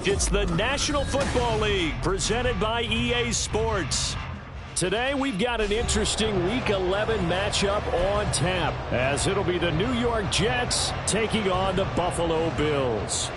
It's the National Football League presented by EA Sports. Today we've got an interesting Week 11 matchup on tap, as it'll be the New York Jets taking on the Buffalo Bills.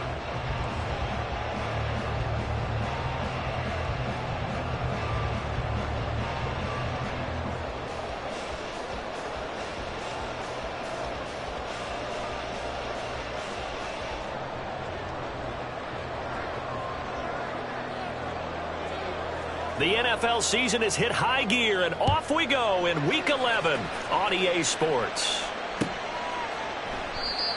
The NFL season has hit high gear, and off we go in Week 11 on EA Sports.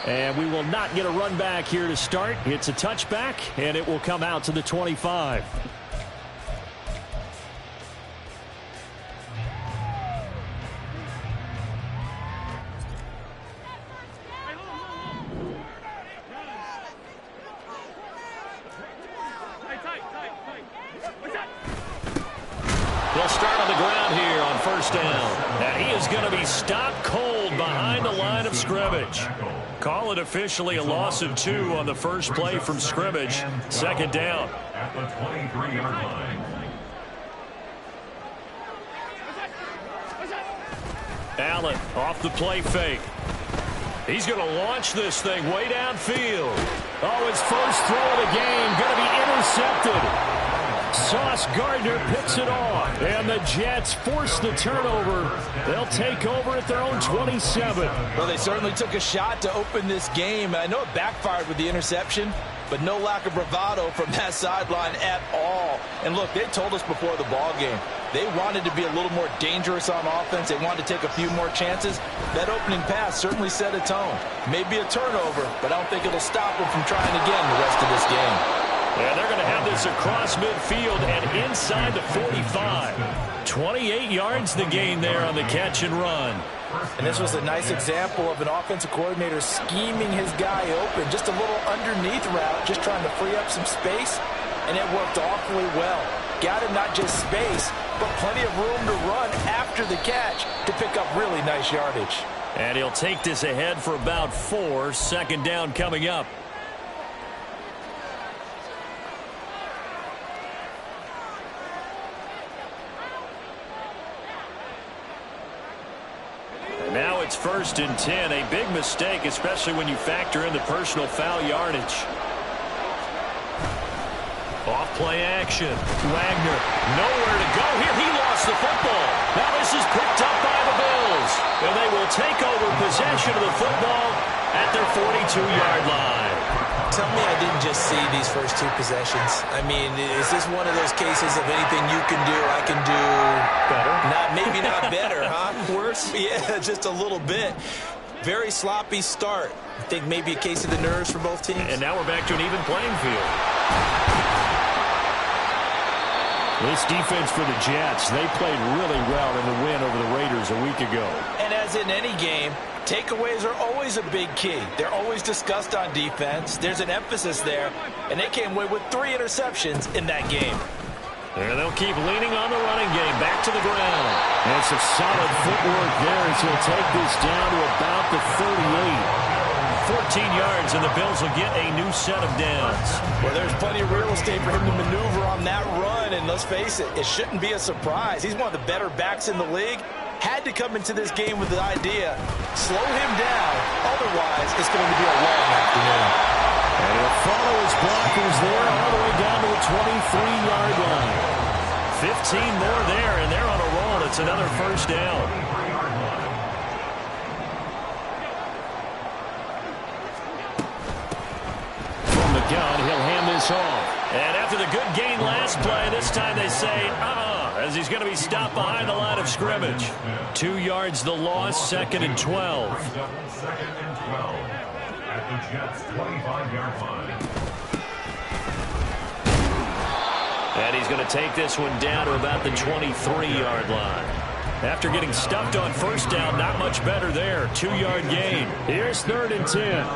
And we will not get a run back here to start. It's a touchback, and it will come out to the 25. They'll start on the ground here on first down. And he is going to be stopped cold behind the line of scrimmage. Call it officially a loss of 2 on the first play from scrimmage. Second down. At the 23-yard line. Allen off the play fake. He's going to launch this thing way downfield. Oh, his first throw of the game going to be intercepted. Sauce Gardner picks it off, and the Jets force the turnover. They'll take over at their own 27. Well, they certainly took a shot to open this game. I know it backfired with the interception, but no lack of bravado from that sideline at all. And look, they told us before the ball game, they wanted to be a little more dangerous on offense. They wanted to take a few more chances. That opening pass certainly set a tone. Maybe a turnover, but I don't think it'll stop them from trying again the rest of this game. And they're going to have this across midfield and inside the 45. 28 yards the gain there on the catch and run. And this was a nice example of an offensive coordinator scheming his guy open. Just a little underneath route, just trying to free up some space. And it worked awfully well. Got him not just space, but plenty of room to run after the catch to pick up really nice yardage. And he'll take this ahead for about 4. Second down coming up. Now it's 1st and 10. A big mistake, especially when you factor in the personal foul yardage. Off play action. Wagner nowhere to go here. He lost the football. Now this is picked up by the Bills. And they will take over possession of the football at their 42-yard line. Tell me I didn't just see these first 2 possessions. I mean, is this one of those cases of anything you can do, I can do better? Maybe not better, huh? Worse? Yeah, just a little bit. Very sloppy start. I think maybe a case of the nerves for both teams. And now we're back to an even playing field. This defense for the Jets, they played really well in the win over the Raiders a week ago. And as in any game, takeaways are always a big key. They're always discussed on defense. There's an emphasis there, and they came away with 3 interceptions in that game. And they'll keep leaning on the running game. Back to the ground. And some solid footwork there as he'll take this down to about the 38. yards, and the Bills will get a new set of downs. Well, there's plenty of real estate for him to maneuver on that run, and let's face it, it shouldn't be a surprise. He's one of the better backs in the league. Had to come into this game with the idea, slow him down, otherwise it's going to be a long afternoon. And he'll follow his blockers there all the way down to the 23-yard line. 15 more there, and they're on a roll. It's another first down. From the gun, he'll hand this off. And after the good gain last play, this time they say, as he's going to be stopped behind the line of scrimmage. 2 yards the loss, 2nd and 12. 2nd and 12 at the Jets' 25-yard line. And he's going to take this one down to about the 23-yard line. After getting stuffed on first down, not much better there. 2-yard gain. Here's 3rd and 10.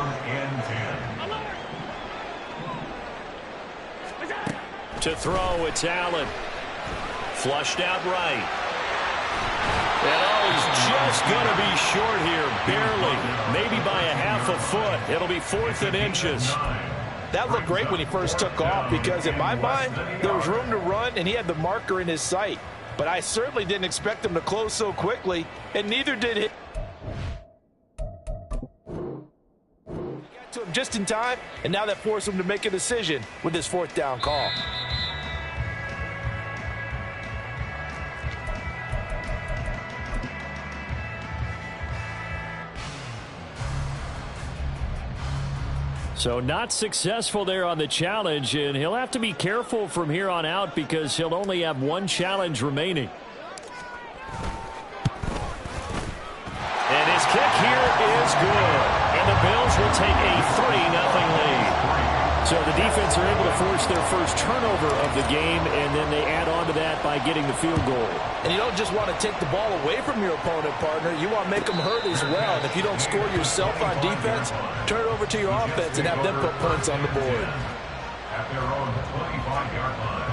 To throw, it's Allen. Flushed out right. And he's just going to be short here, barely. Maybe by a half a foot. It'll be 4th and inches. That looked great when he first took off because in my mind, there was room to run and he had the marker in his sight. But I certainly didn't expect him to close so quickly, and neither did he. Got to him just in time, and now that forced him to make a decision with his 4th down call. So not successful there on the challenge, and he'll have to be careful from here on out because he'll only have 1 challenge remaining. And his kick here is good. And the Bills will take a 3-0 lead. So the defense are able to force their first turnover of the game, and then they add on to that by getting the field goal. And you don't just want to take the ball away from your opponent, partner. You want to make them hurt as well. And if you don't score yourself on defense, turn it over to your offense and have them put points on the board. At their own 25-yard line.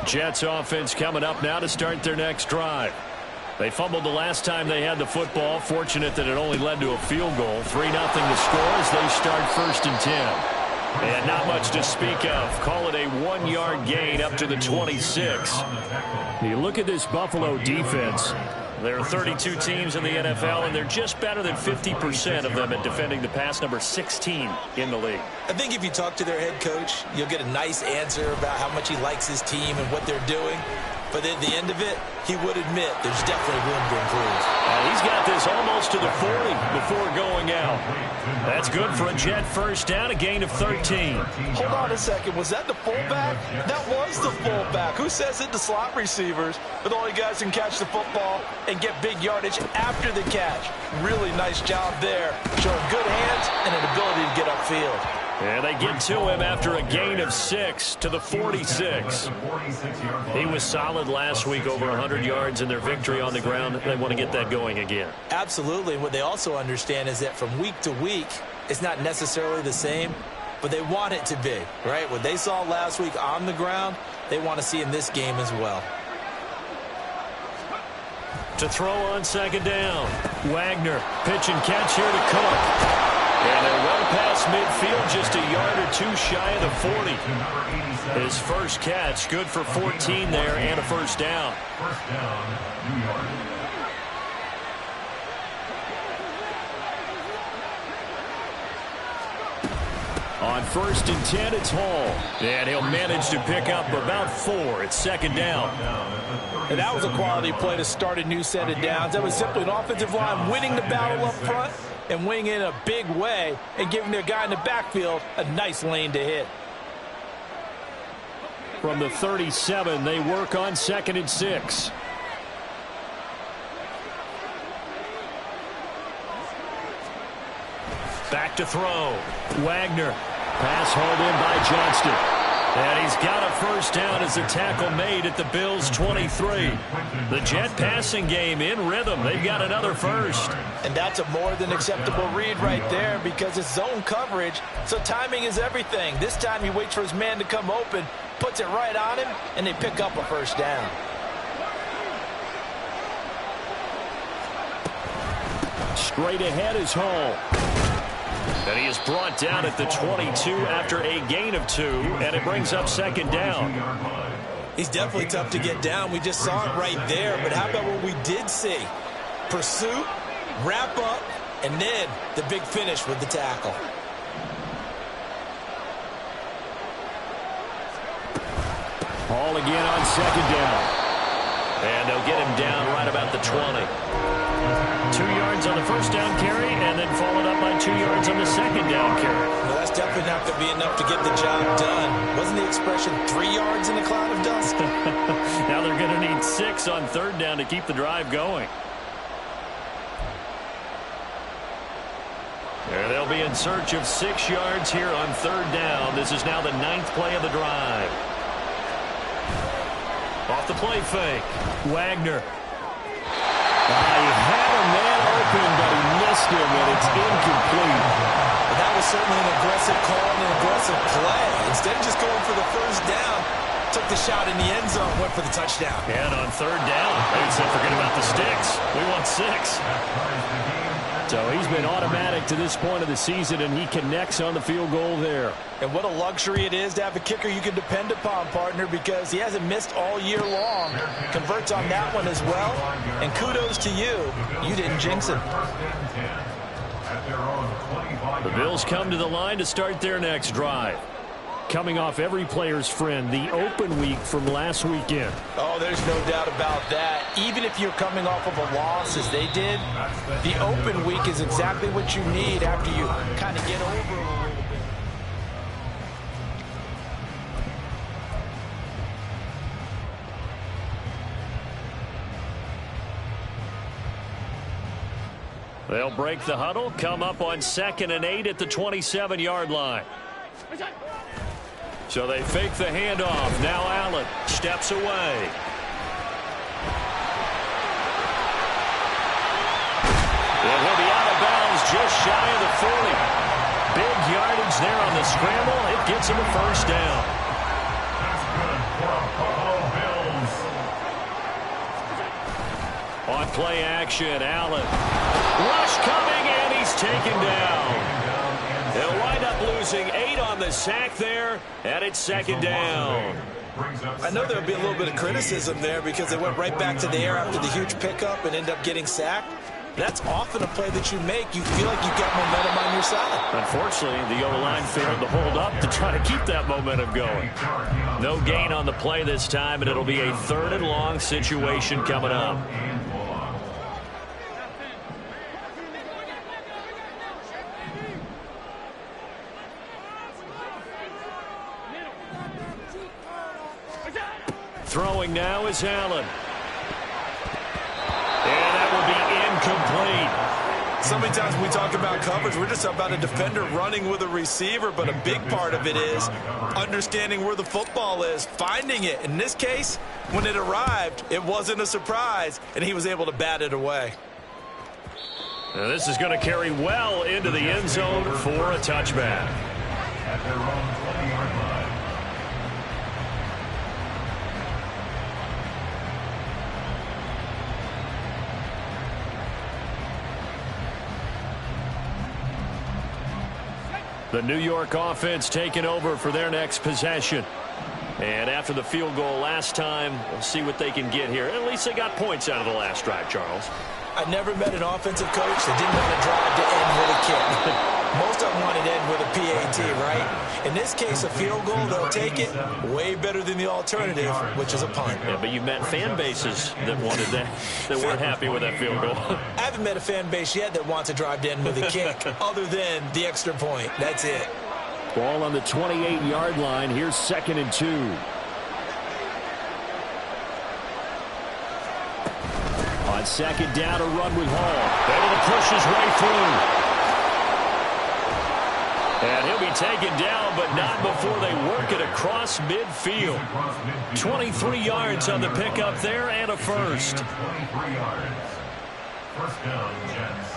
Jets offense coming up now to start their next drive. They fumbled the last time they had the football. Fortunate that it only led to a field goal. 3-0 to score as they start 1st and 10. And not much to speak of. Call it a 1-yard gain up to the 26. You look at this Buffalo defense. There are 32 teams in the NFL, and they're just better than 50% of them at defending the pass, number 16 in the league. I think if you talk to their head coach, you'll get a nice answer about how much he likes his team and what they're doing. But at the end of it, he would admit there's definitely room to improve. He's got this almost to the 40 before going out. That's good for a Jet first down, a gain of 13. Hold on a second. Was that the fullback? That was the fullback. Who says it to slot receivers? But only guys can catch the football and get big yardage after the catch. Really nice job there, showing good hands and an ability to get upfield. And they get to him after a gain of 6 to the 46. He was solid last week, over 100 yards in their victory on the ground. They want to get that going again. Absolutely. What they also understand is that from week to week, it's not necessarily the same, but they want it to be, right? What they saw last week on the ground, they want to see in this game as well. To throw on 2nd down. Wagner, pitch and catch here to Cook. And they're well past midfield, just a yard or 2 shy of the 40. His first catch, good for 14 there and a first down. First down, New York. On 1st and 10, it's Hall. And he'll manage to pick up about 4. It's 2nd down. And that was a quality play to start a new set of downs. That was simply an offensive line winning the battle up front and winning in a big way and giving their guy in the backfield a nice lane to hit. From the 37, they work on 2nd and 6. Back to throw. Wagner. Pass hauled in by Johnston. And he's got a first down as a tackle made at the Bills' 23. The Jet passing game in rhythm. They've got another first. And that's a more than acceptable read right there because it's zone coverage, so timing is everything. This time he waits for his man to come open, puts it right on him, and they pick up a first down. Straight ahead is Hall. And he is brought down at the 22 after a gain of 2, and it brings up second down. He's definitely tough to get down. We just saw it right there. But how about what we did see? Pursuit, wrap up, and then the big finish with the tackle. Hall again on second down. And they'll get him down right about the 20. 2 yards on the first down carry, and then followed up by 2 yards on the second down carry. Well, that's definitely not going to be enough to get the job done. Wasn't the expression 3 yards in a cloud of dust? Now they're going to need 6 on third down to keep the drive going. And they'll be in search of 6 yards here on third down. This is now the 9th play of the drive. Off the play fake. Wagner. He had a man open, but he missed him, and it's incomplete. But that was certainly an aggressive call and an aggressive play. Instead of just going for the first down, took the shot in the end zone, went for the touchdown. And on third down, they said forget about the sticks. We want 6. So he's been automatic to this point of the season, and he connects on the field goal there. And what a luxury it is to have a kicker you can depend upon, partner, because he hasn't missed all year long. Converts on that one as well. And kudos to you. You didn't jinx it. The Bills come to the line to start their next drive. Coming off every player's friend, the open week from last weekend. Oh, there's no doubt about that. Even if you're coming off of a loss as they did, the open week is exactly what you need after you kind of get over a little bit. They'll break the huddle, come up on 2nd and 8 at the 27-yard line. So they fake the handoff. Now Allen steps away. And he'll be out of bounds just shy of the 40. Big yardage there on the scramble. It gets him a first down. That's good for Buffalo Bills. On play action, Allen. Rush coming, and he's taken down. They'll wind up losing 8 on the sack there, and it's second down. I know there'll be a little bit of criticism there because they went right back to the air after the huge pickup and end up getting sacked. That's often a play that you make. You feel like you've got momentum on your side. Unfortunately, the O-line failed to hold up to try to keep that momentum going. No gain on the play this time, and it'll be a 3rd and long situation coming up. Throwing now is Allen. And that will be incomplete. So many times when we talk about coverage, we're just about a defender running with a receiver, but a big part of it is understanding where the football is, finding it. In this case, when it arrived, it wasn't a surprise, and he was able to bat it away. Now this is going to carry well into the end zone for a touchback. At their own 20-yard line. The New York offense taking over for their next possession. And after the field goal last time, we'll see what they can get here. At least they got points out of the last drive, Charles. I never met an offensive coach that didn't want to drive to end with a kick. Most of them wanted to end with a PAT, right? In this case, a field goal, they'll take it way better than the alternative, which is a punt. Yeah, but you met fan bases that wanted that, that weren't happy with that field goal. I haven't met a fan base yet that wants to drive to end with a kick, other than the extra point. That's it. Ball on the 28-yard line. Here's 2nd and 2. On 2nd down, a run with Hall. Able to push his way through. And he'll be taken down, but not before they work it across midfield. 23 yards on the pickup there and a first. 23 yards. First down, Jets.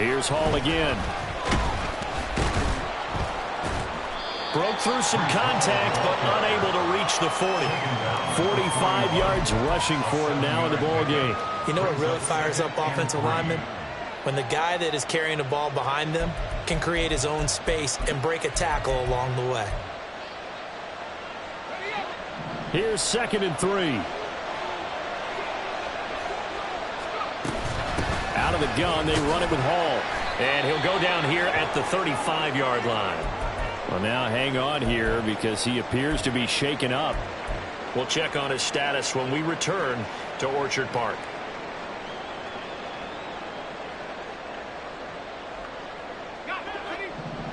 Here's Hall again. Broke through some contact, but unable to reach the 40. 45 yards rushing for him now in the ball game. You know what really fires up offensive linemen? When the guy that is carrying the ball behind them can create his own space and break a tackle along the way. Here's 2nd and 3. Out of the gun, they run it with Hall. And he'll go down here at the 35-yard line. Well, now hang on here because he appears to be shaken up. We'll check on his status when we return to Orchard Park.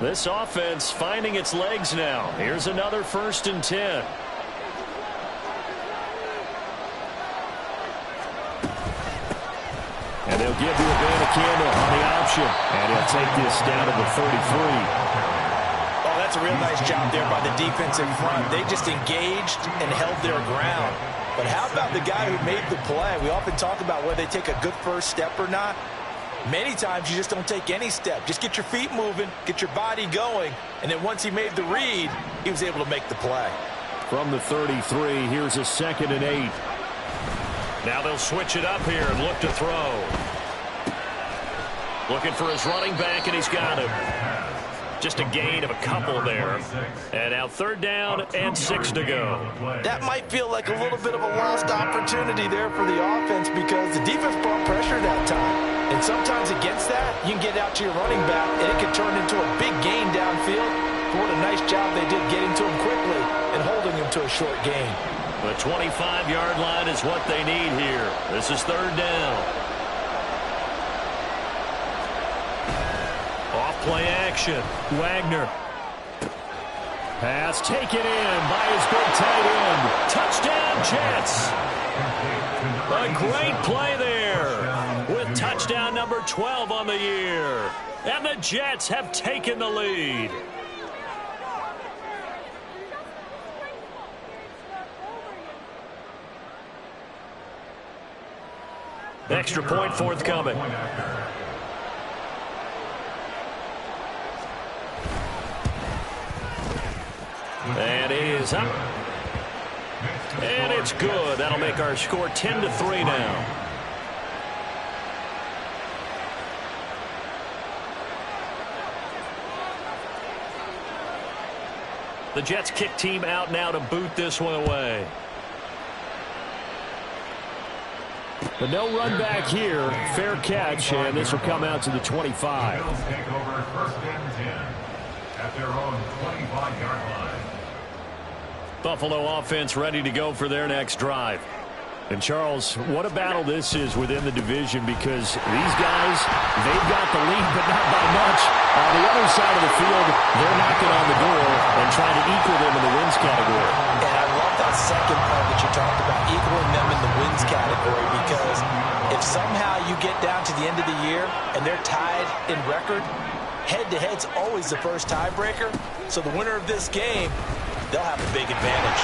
This offense finding its legs now. Here's another 1st and 10. And they'll give the Abanikanda on the option. And he'll take this down to the 33. Oh, that's a real nice job there by the defensive front. They just engaged and held their ground. But how about the guy who made the play? We often talk about whether they take a good first step or not. Many times you just don't take any step. Just get your feet moving, get your body going, and then once he made the read, he was able to make the play. From the 33, here's a 2nd and 8. Now they'll switch it up here and look to throw. Looking for his running back, and he's got him. Just a gain of a couple there. And now 3rd down and 6 to go. That might feel like a little bit of a lost opportunity there for the offense because the defense brought pressure that time. And sometimes against that, you can get out to your running back, and it can turn into a big gain downfield. But what a nice job they did getting to him quickly and holding him to a short gain. The 25-yard line is what they need here. This is 3rd down. Off-play action. Wagner. Pass taken in by his big tight end. Touchdown, Jets. A great play there with touchdown number 12 on the year. And the Jets have taken the lead. Extra point forthcoming. And he is up. And it's good. That'll make our score 10-3 now. The Jets kick team out now to boot this one away. But no run back here. Fair catch, and this will come out to the 25. Bills take over 1st and 10 at their own 25-yard line. Buffalo offense ready to go for their next drive. And, Charles, what a battle this is within the division because these guys, they've got the lead, but not by much. On the other side of the field, they're knocking on the door and trying to equal them in the wins category. And I love that second part that you talked about, equaling them in the wins category, because if somehow you get down to the end of the year and they're tied in record, head-to-head's always the first tiebreaker. So the winner of this game, they'll have a big advantage.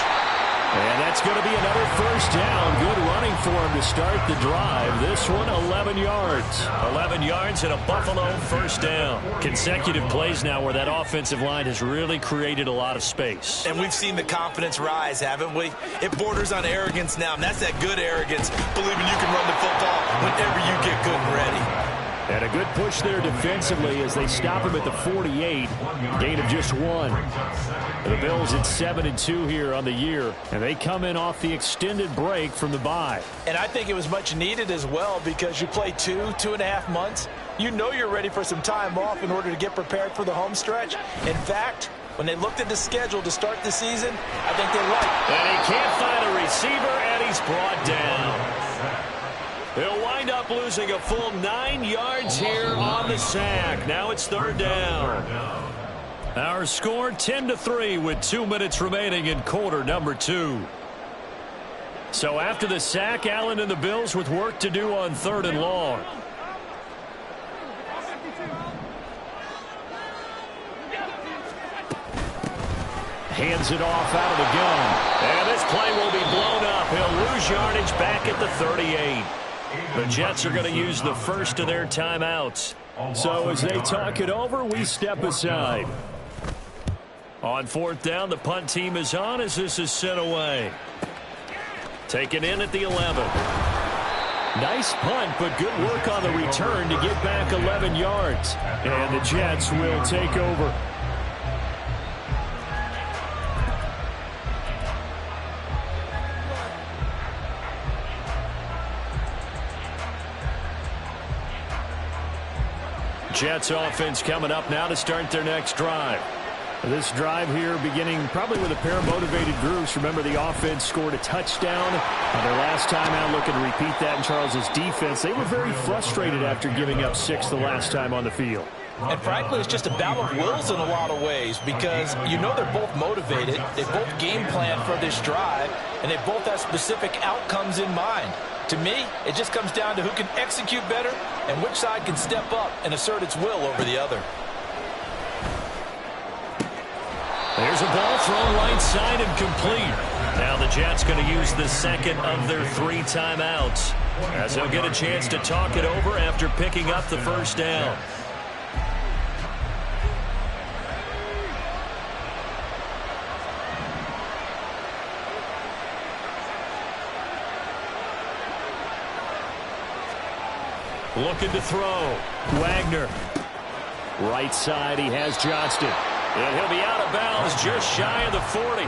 And that's going to be another 1st down. Good running for him to start the drive. This one, 11 yards. 11 yards and a Buffalo 1st down. Consecutive plays now where that offensive line has really created a lot of space. And we've seen the confidence rise, haven't we? It borders on arrogance now, and that's that good arrogance, believing you can run the football whenever you get good and ready. And a good push there defensively as they stop him at the 48. Gain of just 1. The Bills at 7-2 here on the year, and they come in off the extended break from the bye. And I think it was much needed as well because you play 2.5 months. You know you're ready for some time off in order to get prepared for the home stretch. In fact, when they looked at the schedule to start the season, I think they liked. And he can't find a receiver, and he's brought down. He'll wind up losing a full 9 yards here on the sack. Now it's 3rd down. Our score 10-3 with 2 minutes remaining in quarter number 2. So after the sack, Allen and the Bills with work to do on 3rd and long. Hands it off out of the gun. And this play will be blown up. He'll lose yardage back at the 38. The Jets are going to use the first of their timeouts. So as they talk it over, we step aside. On fourth down, the punt team is on as this is sent away. Taken in at the 11. Nice punt, but good work on the return to get back 11 yards. And the Jets will take over. Jets offense coming up now to start their next drive. This drive here beginning probably with a pair of motivated groups. Remember, the offense scored a touchdown on their last time out, looking to repeat that in Charles's defense. They were very frustrated after giving up 6 the last time on the field. And frankly, it's just a battle of wills in a lot of ways because you know they're both motivated. They both game plan for this drive, and they both have specific outcomes in mind. To me, it just comes down to who can execute better and which side can step up and assert its will over the other. There's a ball thrown right side and complete. Now the Jets going to use the second of their 3 timeouts as they'll get a chance to talk it over after picking up the first down. Looking to throw. Wagner. Right side, he has Johnston. And he'll be out of bounds just shy of the 40.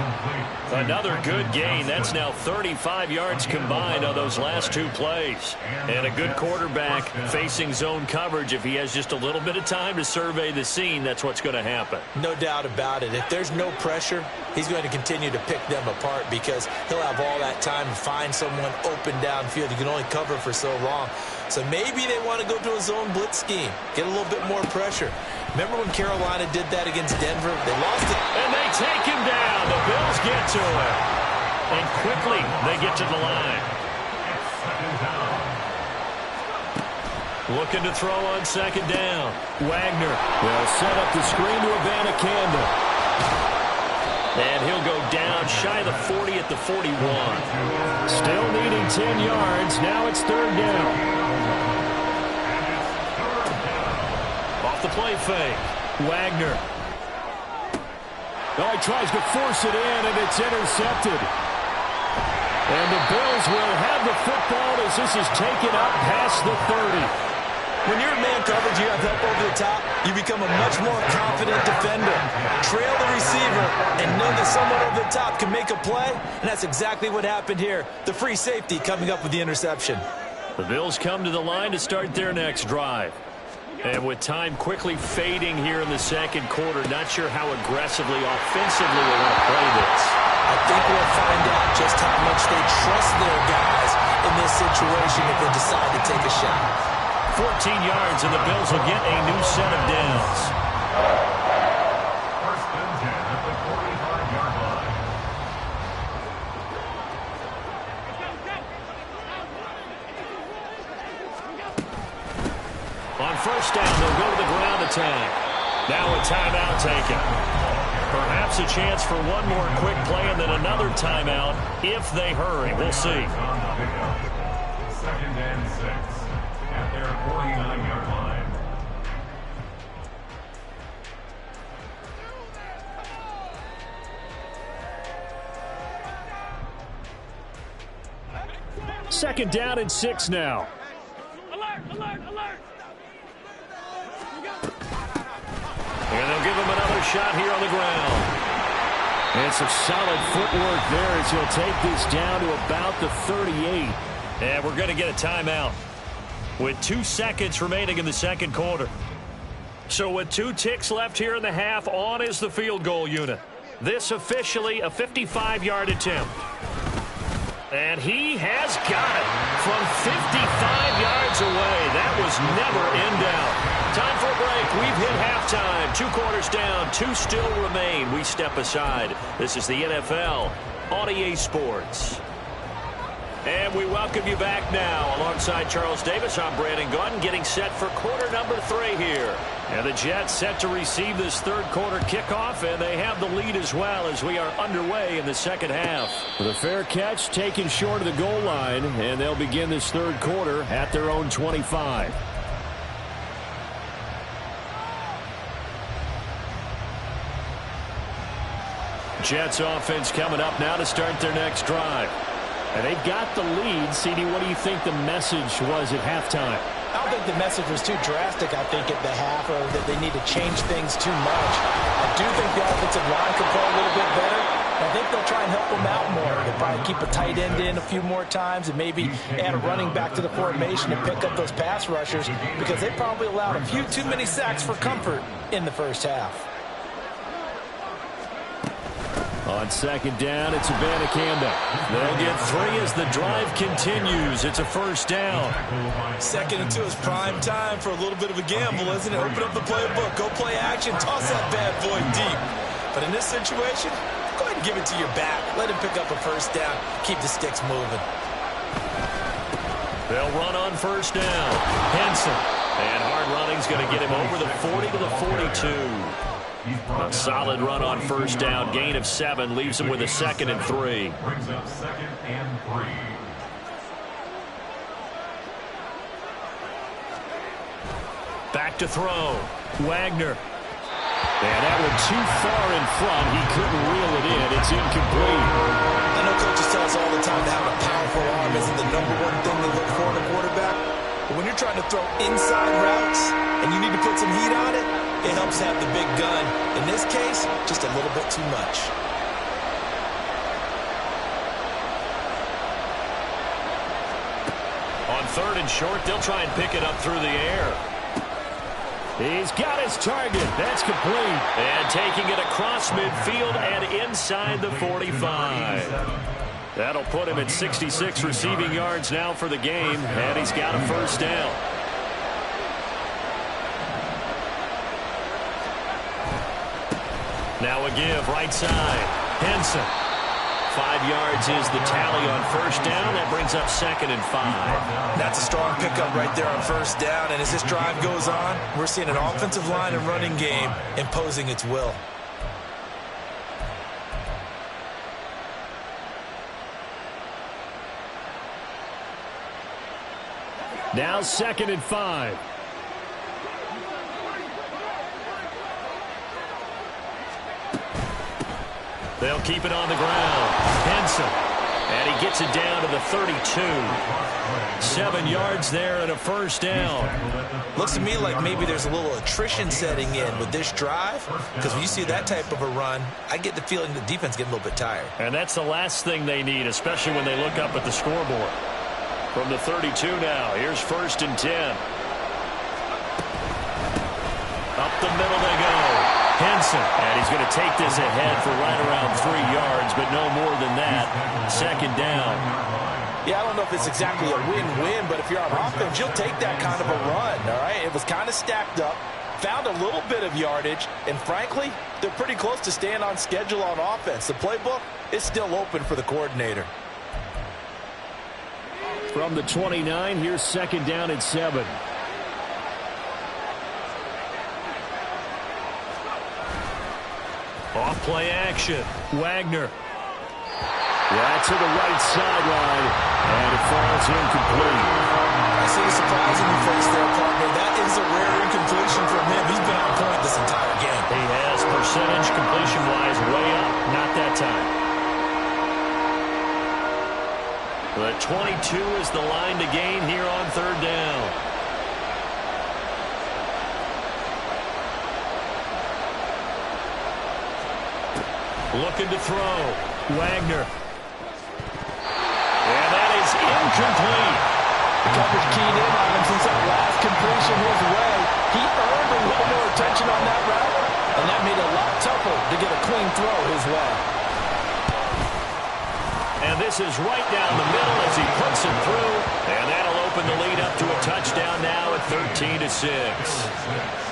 Another good gain. That's now 35 yards combined on those last 2 plays. And a good quarterback facing zone coverage. If he has just a little bit of time to survey the scene, that's what's going to happen. No doubt about it. If there's no pressure, he's going to continue to pick them apart because he'll have all that time to find someone open downfield. You can only cover for so long. So maybe they want to go to a zone blitz scheme, get a little bit more pressure. Remember when Carolina did that against Denver? They lost it. And they take him down. The Bills get to him. And quickly they get to the line. Looking to throw on second down. Wagner will set up the screen to Abanikanda. And he'll go down shy of the 40 at the 41. Still needing 10 yards. Now it's third down. Off the play fake. Wagner. Oh, he tries to force it in, and it's intercepted. And the Bills will have the football as this is taken up past the 30. When you're in man coverage, you have help over the top, you become a much more confident defender. Trail the receiver and know that someone over the top can make a play, and that's exactly what happened here. The free safety coming up with the interception. The Bills come to the line to start their next drive. And with time quickly fading here in the second quarter, not sure how aggressively, offensively they want to play this. I think we'll find out just how much they trust their guys in this situation if they decide to take a shot. 14 yards, and the Bills will get a new set of downs. First and 10 at the 45-yard line. On first down, they'll go to the ground attack. Now a timeout taken. Perhaps a chance for one more quick play and then another timeout if they hurry. We'll see. Second and 6 at their 49-yard line. Second down and 6 now. Alert, alert, alert. And they'll give him another shot here on the ground. And some solid footwork there as he'll take this down to about the 38. And we're going to get a timeout with 2 seconds remaining in the second quarter. So with 2 ticks left here in the half, on is the field goal unit. This officially a 55-yard attempt. And he has got it from 55 yards away. That was never in doubt. Time for a break. We've hit halftime. 2 quarters down. 2 still remain. We step aside. This is the NFL on EA Sports. And we welcome you back now. Alongside Charles Davis, I'm Brandon Gaudin, getting set for quarter number 3 here. And the Jets set to receive this third quarter kickoff, and they have the lead as well as we are underway in the second half. The fair catch taken short of the goal line, and they'll begin this third quarter at their own 25. Jets offense coming up now to start their next drive. And they've got the lead. CD, what do you think the message was at halftime? I don't think the message was too drastic, I think, at the half, or that they need to change things too much. I do think the offensive line could play a little bit better. I think they'll try and help them out more. They'll probably keep a tight end in a few more times and maybe add a running back to the formation and pick up those pass rushers, because they probably allowed a few too many sacks for comfort in the first half. On second down, it's Abanikanda. They'll get 3 as the drive continues. It's a first down. 2nd and 2 is prime time for a little bit of a gamble, isn't it? Open up the playbook, go play action, toss that bad boy deep. But in this situation, go ahead and give it to your back. Let him pick up a first down. Keep the sticks moving. They'll run on first down. Henson. And hard running's going to get him over the 40 to the 42. A solid run on first down. Gain of 7 leaves him with a 2nd and 3. Brings up 2nd and 3. Back to throw. Wagner. And that one too far in front. He couldn't reel it in. It's incomplete. I know coaches tell us all the time that having a powerful arm isn't the #1 thing to look for in a quarterback. But when you're trying to throw inside routes and you need to put some heat on it, it helps have the big gun. In this case, just a little bit too much. On 3rd and short, they'll try and pick it up through the air. He's got his target. That's complete. And taking it across midfield and inside the 45. That'll put him at 66 receiving yards now for the game, and he's got a first down. Now a give, right side. Henson. 5 yards is the tally on first down. That brings up 2nd and 5. That's a strong pickup right there on first down. And as this drive goes on, we're seeing an offensive line and running game imposing its will. Now 2nd and 5. They'll keep it on the ground. Henson. And he gets it down to the 32. 7 yards there and a first down. Looks to me like maybe there's a little attrition setting in with this drive, because when you see that type of a run, I get the feeling the defense getting a little bit tired. And that's the last thing they need, especially when they look up at the scoreboard. From the 32 now, here's 1st and 10. Up the middle they go. Henson, and he's going to take this ahead for right around 3 yards, but no more than that. 2nd down. Yeah, I don't know if it's exactly a win-win, but if you're on offense, you'll take that kind of a run, all right? It was kind of stacked up, found a little bit of yardage, and frankly, they're pretty close to staying on schedule on offense. The playbook is still open for the coordinator. From the 29, here's 2nd down and 7. Off play action. Wagner. Right to the right sideline, and it falls incomplete. I see you surprising you folks there, partner. That is a rare incompletion from him. He's been on point this entire game. He has percentage completion-wise way up. Not that time. The 22 is the line to gain here on 3rd down. Looking to throw. Wagner. And that is incomplete. The coverage keyed in on him since that last completion his way. He earned a little more attention on that route, and that made it a lot tougher to get a clean throw his way. And this is right down the middle as he puts it through. And that'll open the lead up to a touchdown now at 13-6.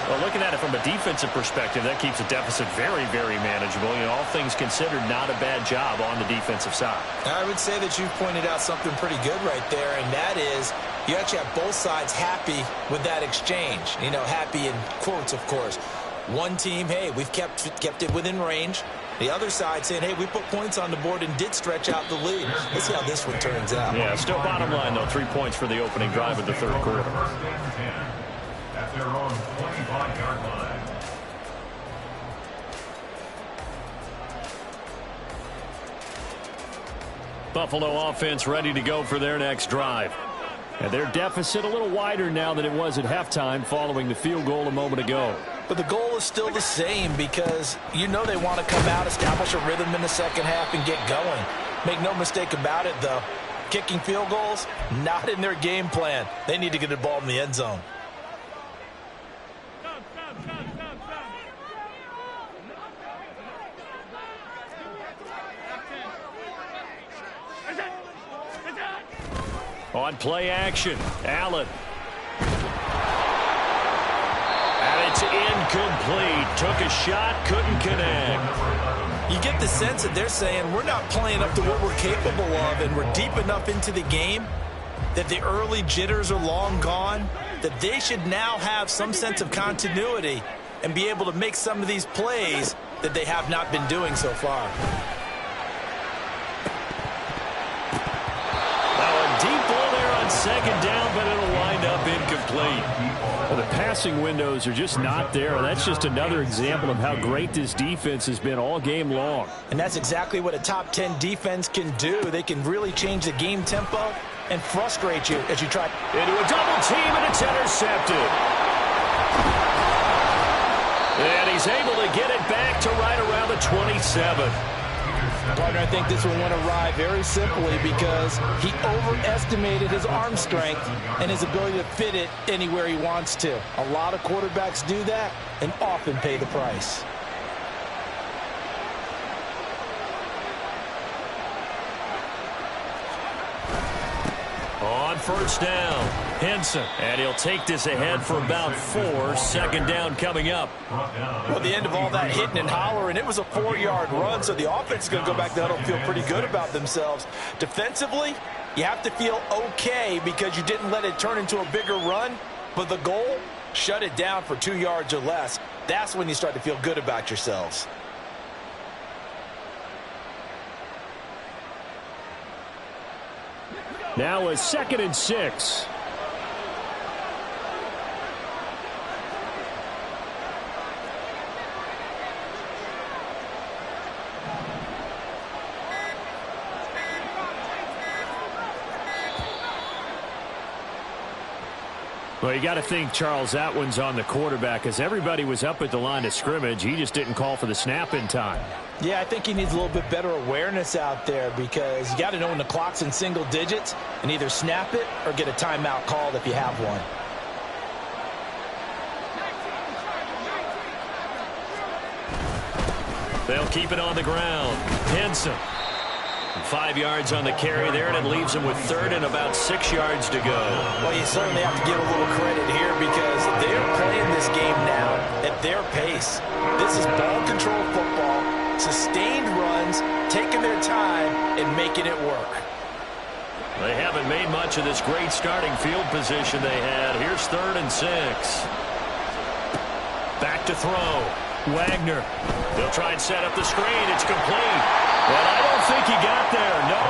Well, looking at it from a defensive perspective, that keeps the deficit very, very manageable. You know, all things considered, not a bad job on the defensive side. I would say that you've pointed out something pretty good right there, and that is you actually have both sides happy with that exchange. You know, happy in quotes, of course. One team, hey, we've kept it within range. The other side saying, hey, we put points on the board and did stretch out the lead. Let's see how this one turns out. Yeah, still bottom line, though, 3 points for the opening drive of the 3rd quarter. At their own 25-yard line. Buffalo offense ready to go for their next drive. And their deficit a little wider now than it was at halftime following the field goal a moment ago. But the goal is still the same because you know they want to come out, establish a rhythm in the second half, and get going. Make no mistake about it, though. Kicking field goals, not in their game plan. They need to get the ball in the end zone. On play action, Allen. And it's incomplete. Took a shot, couldn't connect. You get the sense that they're saying we're not playing up to what we're capable of, and we're deep enough into the game that the early jitters are long gone, that they should now have some sense of continuity and be able to make some of these plays that they have not been doing so far. Deep ball there on second down, but it'll wind up incomplete. Well, the passing windows are just not there. That's just another example of how great this defense has been all game long. And that's exactly what a top 10 defense can do. They can really change the game tempo and frustrate you as you try. Into a double team, and it's intercepted. And he's able to get it back to right around the 27. Partner, I think this one went awry very simply because he overestimated his arm strength and his ability to fit it anywhere he wants to. A lot of quarterbacks do that and often pay the price. On first down, Henson. And he'll take this ahead for about 4. Second down coming up. Well, the end of all that hitting and hollering, it was a 4-yard run, so the offense is going to go back to the huddle and feel pretty good about themselves. Defensively, you have to feel okay because you didn't let it turn into a bigger run, but the goal, shut it down for 2 yards or less. That's when you start to feel good about yourselves. Now a 2nd and 6. Well, you got to think, Charles, that one's on the quarterback as everybody was up at the line of scrimmage. He just didn't call for the snap in time. Yeah, I think he needs a little bit better awareness out there because you got to know when the clock's in single digits and either snap it or get a timeout called if you have one. They'll keep it on the ground. Henson. 5 yards on the carry there, and it leaves him with 3rd and about 6 yards to go. Well, you certainly have to give a little credit here because they're playing this game now at their pace. This is ball control football, sustained runs, taking their time and making it work. They haven't made much of this great starting field position they had. Here's 3rd and 6. Back to throw. Wagner. They'll try and set up the screen. It's complete. But I don't think he got there. No.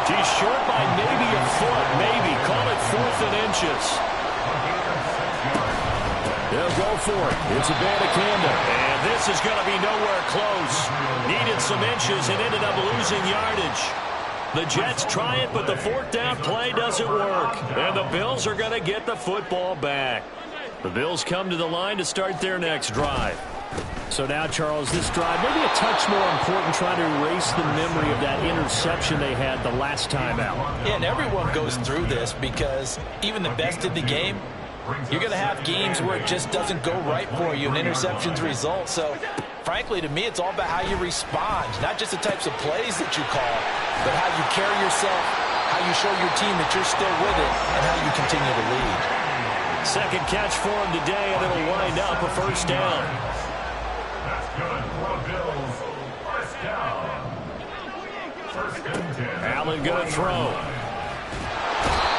He's short by maybe a foot. Maybe. Call it 4th and inches. They'll go for it. It's Abanikanda. And this is going to be nowhere close. Needed some inches and ended up losing yardage. The Jets try it, but the 4th down play doesn't work. And the Bills are going to get the football back. The Bills come to the line to start their next drive. So now, Charles, this drive maybe a touch more important, trying to erase the memory of that interception they had the last time out. Yeah, and everyone goes through this because even the best in the game, you're going to have games where it just doesn't go right for you and interceptions result. So, frankly, to me, it's all about how you respond, not just the types of plays that you call, but how you carry yourself, how you show your team that you're still with it, and how you continue to lead. Second catch for him today, and it'll wind up a 1st down. Allen going to throw.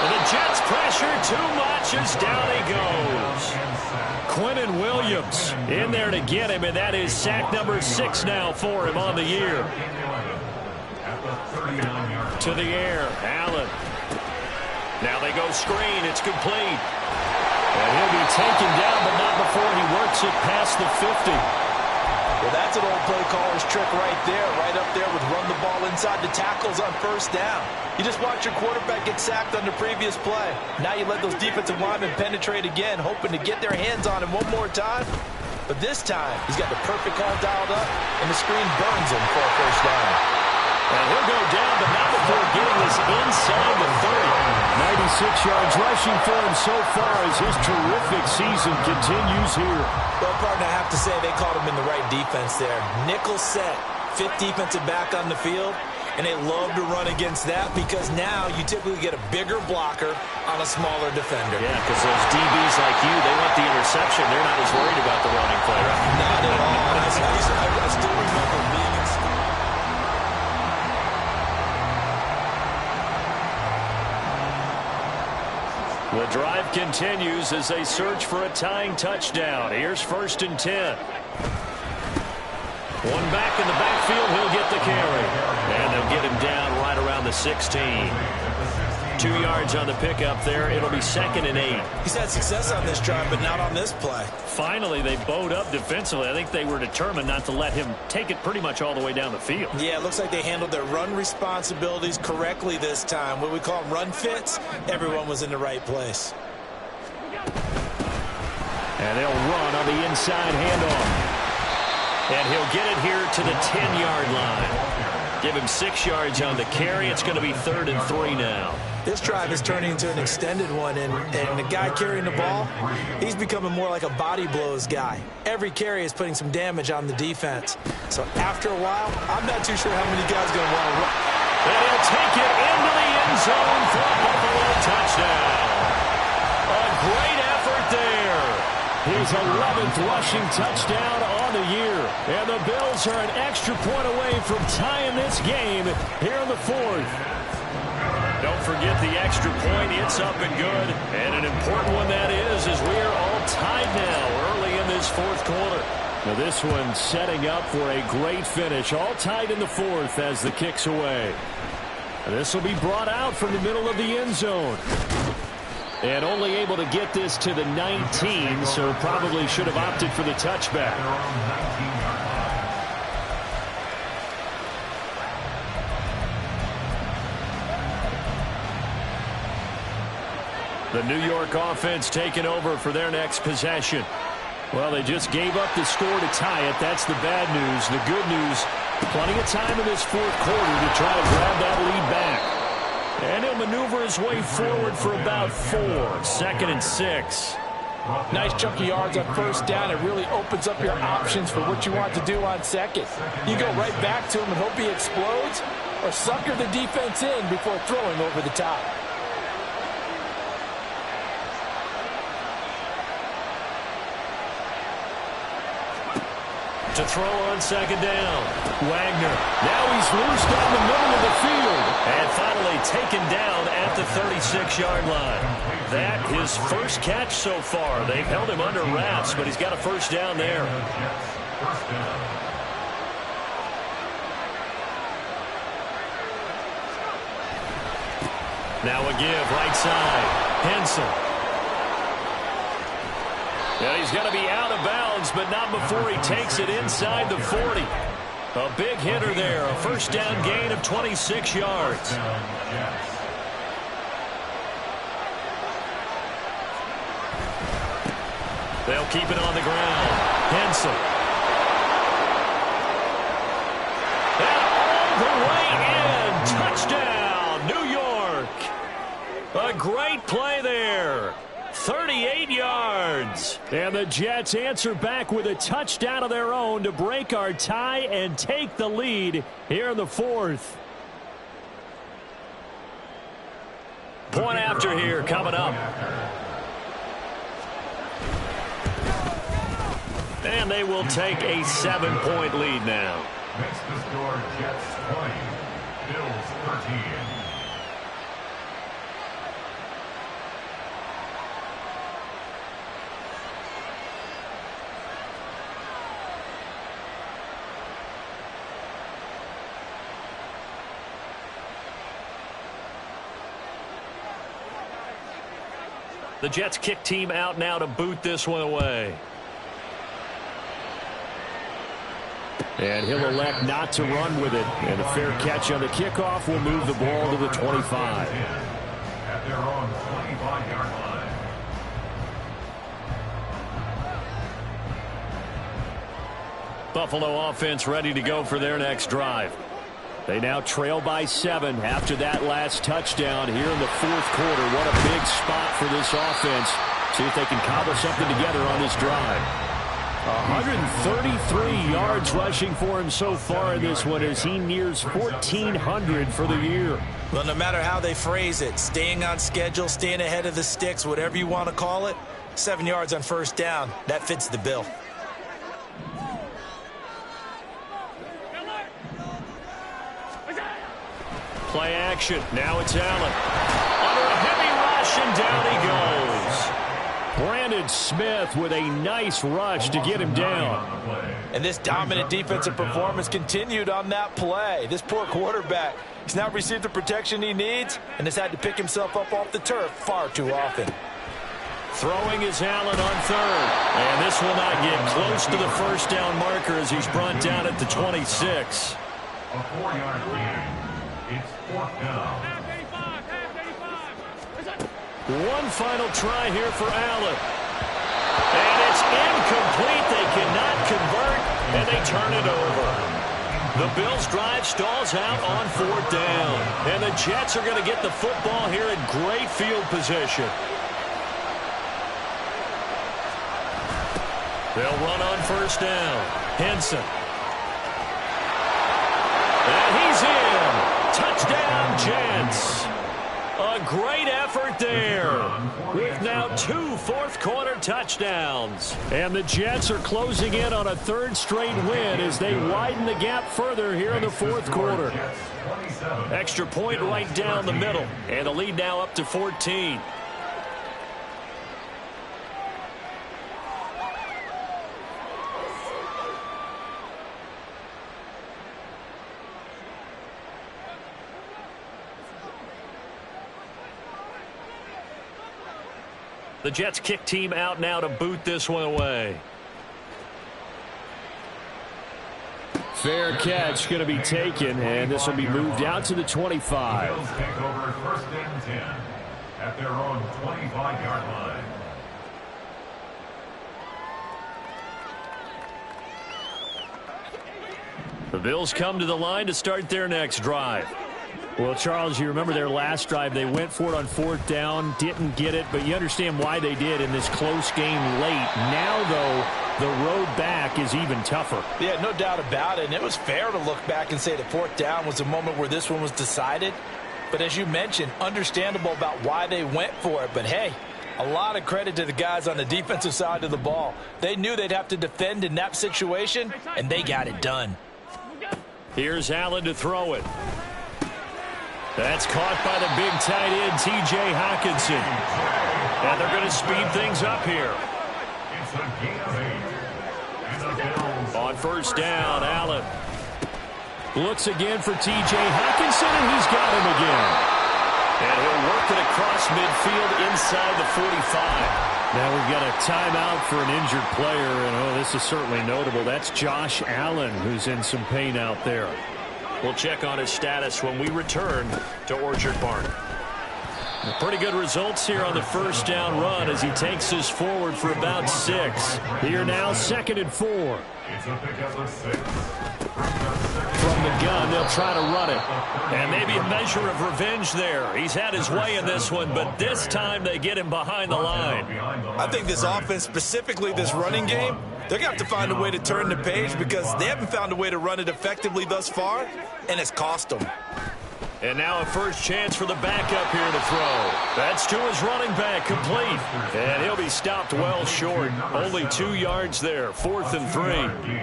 And the Jets pressure too much as down he goes. Quinnen Williams in there to get him, and that is sack number 6 now for him on the year. To the air, Allen. Now they go screen. It's complete. And he'll be taken down, but not before he works it past the 50. Well, that's an old play caller's trick right there, right up there with run the ball inside the tackles on first down. You just watch your quarterback get sacked on the previous play. Now you let those defensive linemen penetrate again, hoping to get their hands on him one more time. But this time, he's got the perfect call dialed up, and the screen burns him for a first down. And he'll go down, but not before getting this inside the 30. 96 yards rushing for him so far as his terrific season continues here. Well, partner, I have to say they caught him in the right defense there. Nickel set, fifth defensive back on the field, and they love to run against that because now you typically get a bigger blocker on a smaller defender. Yeah, because those DBs like you, they want the interception. They're not as worried about the running play, right? Not at all. And I still remember being in school. The drive continues as they search for a tying touchdown. Here's 1st and 10. One back in the backfield, he'll get the carry. And they'll get him down right around the 16. 2 yards on the pickup there. It'll be 2nd and 8. He's had success on this drive, but not on this play. Finally, they bowed up defensively. I think they were determined not to let him take it pretty much all the way down the field. Yeah, it looks like they handled their run responsibilities correctly this time. What we call run fits, everyone was in the right place. And they'll run on the inside handoff. And he'll get it here to the 10-yard line. Give him 6 yards on the carry. It's going to be 3rd and 3 now. This drive is turning into an extended one, and the guy carrying the ball, he's becoming more like a body blows guy. Every carry is putting some damage on the defense. So after a while, I'm not too sure how many guys are going to want to run. And he'll take it into the end zone for a Buffalo touchdown. A great effort there. His 11th rushing touchdown on the year. And the Bills are an extra point away from tying this game here in the 4th. Don't forget the extra point. It's up and good. And an important one that is, as we are all tied now early in this 4th quarter. Now this one setting up for a great finish. All tied in the 4th as the kick's away. And this will be brought out from the middle of the end zone. And only able to get this to the 19, so probably should have opted for the touchback. The New York offense taking over for their next possession. Well, they just gave up the score to tie it. That's the bad news. The good news, plenty of time in this 4th quarter to try to grab that lead back. And he'll maneuver his way forward for about 4. 2nd and 6. Nice chunk of yards on first down. It really opens up your options for what you want to do on second. You go right back to him and hope he explodes, or sucker the defense in before throwing over the top. To throw on 2nd down. Wagner. Now he's loose down the middle of the field. And finally taken down at the 36-yard line. That his first catch so far. They've held him under wraps, but he's got a first down there. Now a give right side. Henson. Yeah, he's going to be out of bounds, but not before he takes it inside the 40. A big hitter there, a first down gain of 26 yards. They'll keep it on the ground. Henson. And all the way in. Touchdown, New York. A great play there. 38 yards. And the Jets answer back with a touchdown of their own to break our tie and take the lead here in the 4th. Point after here coming up. And they will take a 7-point lead now. Makes the score Jets 20, Bills 13. The Jets kick team out now to boot this one away. And he'll elect not to run with it. And a fair catch on the kickoff will move the ball to the 25. At their own 25-yard line. Buffalo offense ready to go for their next drive. They now trail by 7 after that last touchdown here in the fourth quarter. What a big spot for this offense. See if they can cobble something together on this drive. 133 yards rushing for him so far in this one as he nears 1,400 for the year. Well, no matter how they phrase it, staying on schedule, staying ahead of the sticks, whatever you want to call it, 7 yards on first down, that fits the bill. Play action. Now it's Allen. Under a heavy rush, and down he goes. Brandon Smith with a nice rush to get him down. And this dominant defensive performance continued on that play. This poor quarterback, he's now received the protection he needs and has had to pick himself up off the turf far too often. Throwing is Allen on third. And this will not get close to the first down marker as he's brought down at the 26. A 4-yard gain. It's fourth down. One final try here for Allen. And it's incomplete. They cannot convert, and they turn it over. The Bills' drive stalls out on fourth down. And the Jets are going to get the football here in great field position. They'll run on first down. Henson. And he's in. Touchdown, Jets. A great effort there with now 2 fourth-quarter touchdowns. And the Jets are closing in on a third straight win as they widen the gap further here in the fourth quarter. Extra point right down the middle, and the lead now up to 14. The Jets kick team out now to boot this one away. Fair catch going to be taken, and this will be moved out to the 25. The Bills take over first and 10 at their own 25-yard line. The Bills come to the line to start their next drive. Well, Charles, you remember their last drive. They went for it on fourth down, didn't get it, but you understand why they did in this close game late. Now, though, the road back is even tougher. Yeah, no doubt about it. And it was fair to look back and say the fourth down was the moment where this one was decided. But as you mentioned, understandable about why they went for it. But, hey, a lot of credit to the guys on the defensive side of the ball. They knew they'd have to defend in that situation, and they got it done. Here's Allen to throw it. That's caught by the big tight end, T.J. Hockenson. And they're going to speed things up here. It's a gain of 8. And the Bills On first down, Allen looks again for T.J. Hockenson, and he's got him again. And he'll work it across midfield inside the 45. Now we've got a timeout for an injured player, and this is certainly notable. That's Josh Allen, who's in some pain out there. We'll check on his status when we return to Orchard Park. Pretty good results here on the first down run as he takes us forward for about 6. Here now, 2nd and 4. It's a pickup of 6. From the gun, they'll try to run it. And maybe a measure of revenge there. He's had his way in this one, but this time they get him behind the line. I think this offense, specifically this running game, they're going to have to find a way to turn the page because they haven't found a way to run it effectively thus far, and it's cost them. And now a first chance for the backup here to throw. That's to his running back, complete. And he'll be stopped well short. Only 2 yards there, 4th and 3.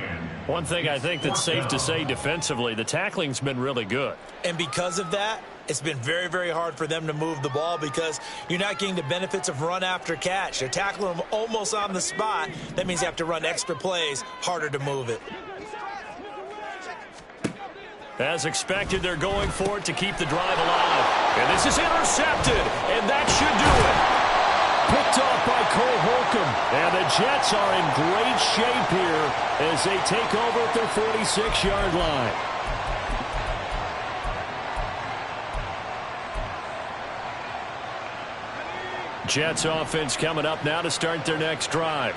One thing I think that's safe to say defensively, the tackling's been really good. And because of that, it's been very, very hard for them to move the ball because you're not getting the benefits of run after catch. They're tackling them almost on the spot. That means you have to run extra plays, harder to move it. As expected, they're going for it to keep the drive alive. And this is intercepted, and that should do it. Picked off by Cole Holcomb. And the Jets are in great shape here as they take over at their 46-yard line. Jets offense coming up now to start their next drive.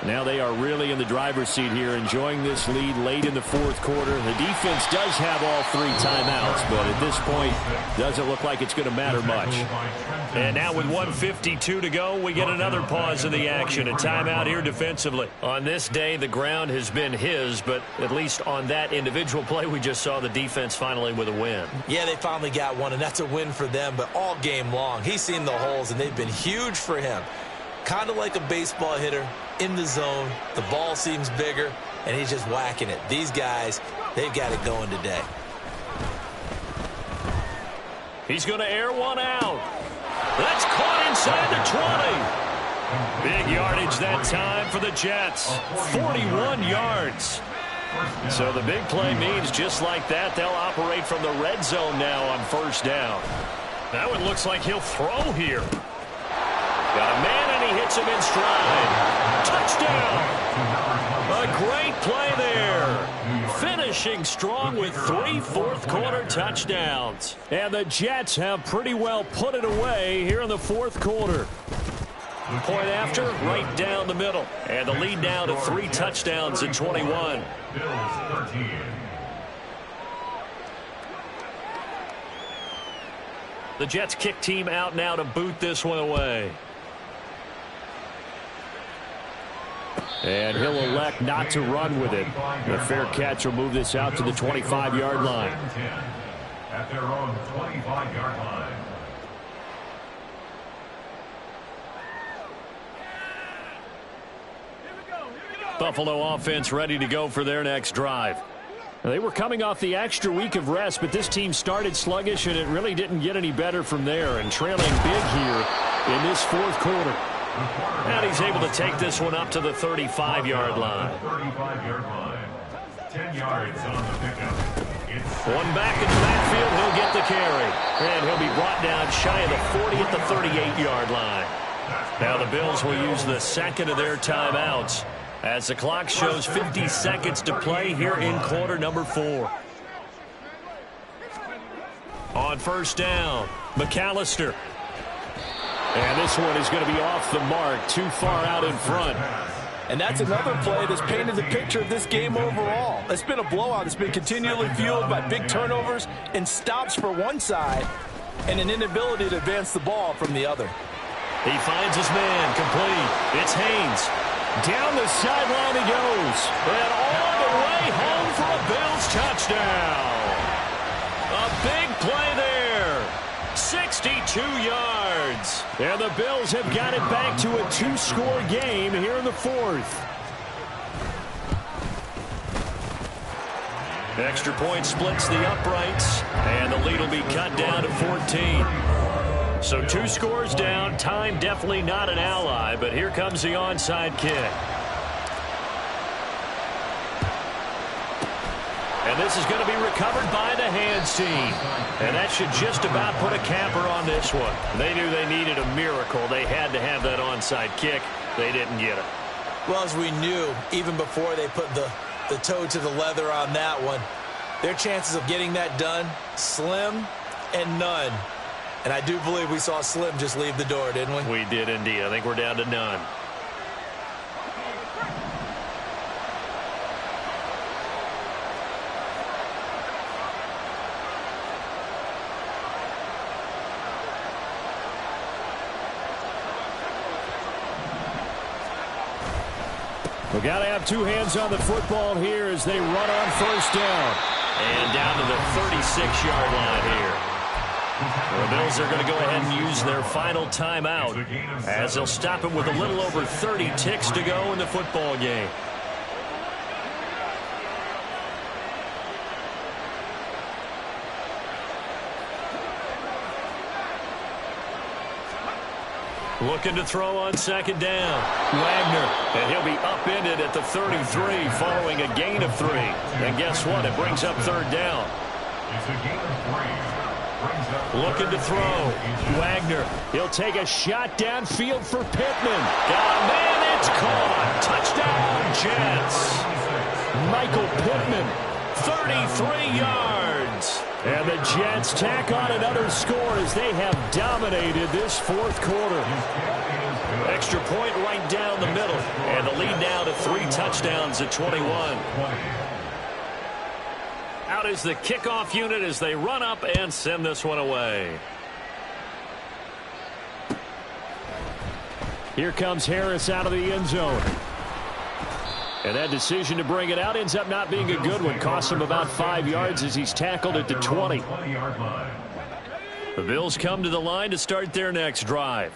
Now they are really in the driver's seat here, enjoying this lead late in the fourth quarter. The defense does have all 3 timeouts, but at this point, doesn't look like it's going to matter much. And now with 1:52 to go, we get another pause in the action. A timeout here defensively. On this day, the ground has been his, but at least on that individual play, we just saw the defense finally with a win. Yeah, they finally got one, and that's a win for them, but all game long, he's seen the holes, and they've been huge for him. Kind of like a baseball hitter in the zone. The ball seems bigger, and he's just whacking it. These guys, they've got it going today. He's going to air one out. That's caught inside the 20. Big yardage that time for the Jets. 41 yards. So the big play means just like that, they'll operate from the red zone now on first down. Now it looks like he'll throw here. Got a man, and he hits him in stride. Touchdown! A great play there. Finishing strong with 3 fourth-quarter touchdowns. And the Jets have pretty well put it away here in the fourth quarter. Point after, right down the middle. And the lead now to 3 touchdowns in 21. Bills 13. The Jets kick team out now to boot this one away. And he'll elect not to run with it. The fair catch will move this out to the 25-yard line. At their own 25-yard line. Buffalo offense ready to go for their next drive. They were coming off the extra week of rest, but this team started sluggish, and it really didn't get any better from there. And trailing big here in this fourth quarter. And he's able to take this one up to the 35-yard line. 35-yard line. 10 yards on the pickup. One back in the backfield, he'll get the carry. And he'll be brought down shy of the 40 at the 38-yard line. Now the Bills will use the second of their timeouts as the clock shows 50 seconds to play here in quarter number 4. On first down, McAllister. And this one is going to be off the mark, too far out in front. And that's another play that's painted the picture of this game overall. It's been a blowout. It's been continually fueled by big turnovers and stops for one side and an inability to advance the ball from the other. He finds his man, complete. It's Haynes. Down the sideline he goes. And all the way home for a Bills touchdown. A big play there. 62 yards. And the Bills have got it back to a 2-score game here in the fourth. Extra point splits the uprights. And the lead will be cut down to 14. So 2 scores down. Time definitely not an ally, but here comes the onside kick. And this is going to be recovered by the hands team. And that should just about put a capper on this one. They knew they needed a miracle. They had to have that onside kick. They didn't get it. Well, as we knew, even before they put the toe to the leather on that one, their chances of getting that done, slim and none. And I do believe we saw Slim just leave the door, didn't we? We did indeed. I think we're down to none. We've got to have 2 hands on the football here as they run on first down. And down to the 36-yard line here. The Bills are going to go ahead and use their final timeout as they'll stop it with a little over 30 ticks to go in the football game. Looking to throw on second down. Wagner, and he'll be upended at the 33 following a gain of 3. And guess what? It brings up third down. It's a gain of 3. Looking to throw. Wagner. He'll take a shot downfield for Pittman. Man, it's caught. Touchdown, Jets. Michael Pittman, 33 yards. And the Jets tack on another score as they have dominated this fourth quarter. Extra point right down the middle. And the lead now to 3 touchdowns at 21. Out is the kickoff unit as they run up and send this one away. Here comes Harris out of the end zone. And that decision to bring it out ends up not being a good one. Costs him about 5 yards as he's tackled at the 20. The Bills come to the line to start their next drive.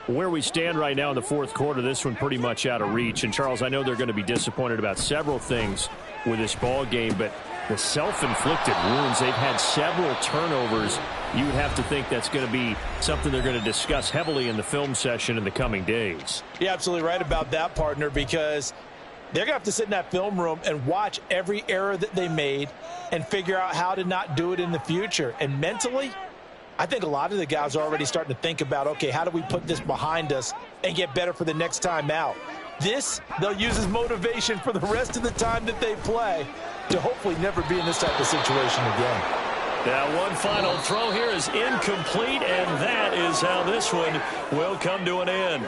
Where we stand right now in the fourth quarter, this one pretty much out of reach. And, Charles, I know they're going to be disappointed about several things with this ball game, but the self-inflicted wounds, they've had several turnovers. You would have to think that's going to be something they're going to discuss heavily in the film session in the coming days. You're absolutely right about that, partner, because they're going to have to sit in that film room and watch every error that they made and figure out how to not do it in the future. And mentally, I think a lot of the guys are already starting to think about, okay, how do we put this behind us and get better for the next time out? This, they'll use as motivation for the rest of the time that they play to hopefully never be in this type of situation again. Now, one final throw here is incomplete, and that is how this one will come to an end.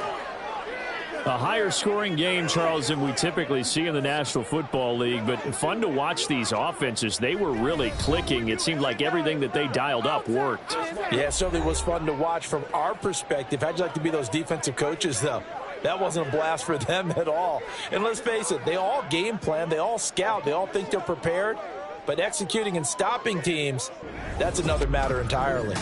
A higher scoring game, Charles, than we typically see in the National Football League, but fun to watch these offenses. They were really clicking. It seemed like everything that they dialed up worked. Yeah, it certainly was fun to watch from our perspective. How'd you like to be those defensive coaches, though? That wasn't a blast for them at all. And let's face it, they all game plan, they all scout, they all think they're prepared, but executing and stopping teams, that's another matter entirely.